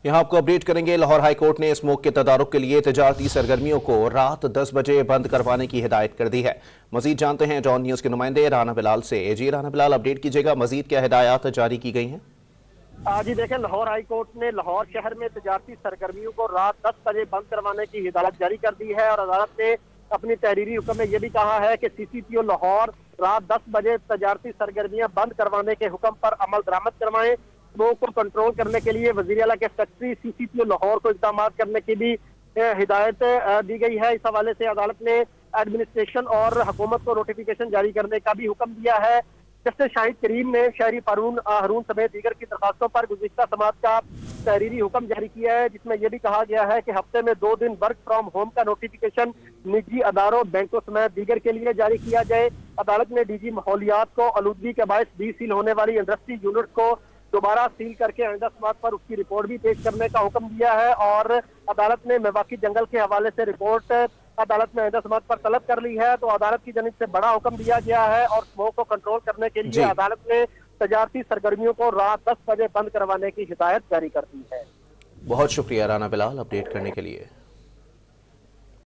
यहाँ आपको अपडेट करेंगे। लाहौर हाईकोर्ट ने स्मोक के तदारुक के लिए तजारती सरगर्मियों को रात 10 बजे बंद करवाने की हिदायत कर दी है। मजीद जानते हैं डॉन न्यूज के नुमाइंदे राना बिलाल से। जी राना बिलाल, अपडेट कीजिएगा, मजीद क्या हिदायत जारी की गई हैं? जी देखें, लाहौर हाईकोर्ट ने लाहौर शहर में तजारती सरगर्मियों को रात 10 बजे बंद करवाने की हिदायत जारी कर दी है और अदालत ने अपनी तहरीरी हुक्म में यह भी कहा है कि CCTO लाहौर रात 10 बजे तजारती सरगर्मियां बंद करवाने के हुक्म पर अमल दरामद करवाएं। स्मोक को कंट्रोल करने के लिए वजीर आला के सेक्रेटरी CCTO लाहौर को इक़दाम करने की भी हिदायत दी गई है। इस हवाले से अदालत ने एडमिनिस्ट्रेशन और हुकूमत को नोटिफिकेशन जारी करने का भी हुक्म दिया है। जस्टिस शाहिद करीम ने शहरी हारून समेत दीगर की दरखास्तों पर गुज़िश्ता समात का तहरीरी हुक्म जारी किया है, जिसमें यह भी कहा गया है कि हफ्ते में 2 दिन वर्क फ्रॉम होम का नोटिफिकेशन निजी अदारों, बैंकों समेत दीगर के लिए जारी किया जाए। अदालत ने DG माहौलियात को आलूदगी के बायस सील होने वाली इंडस्ट्री यूनिट को दोबारा सील करके आइंदा समात पर उसकी रिपोर्ट भी पेश करने का हुक्म दिया है और अदालत ने मेवाकी जंगल के हवाले से रिपोर्ट अदालत में आइंदा समात पर तलब कर ली है। तो अदालत की जानिब से बड़ा हुक्म दिया गया है और स्मोक को कंट्रोल करने के लिए अदालत ने तजारती सरगर्मियों को रात 10 बजे बंद करवाने की हिदायत जारी कर दी है। बहुत शुक्रिया राना बिलाल अपडेट करने के लिए।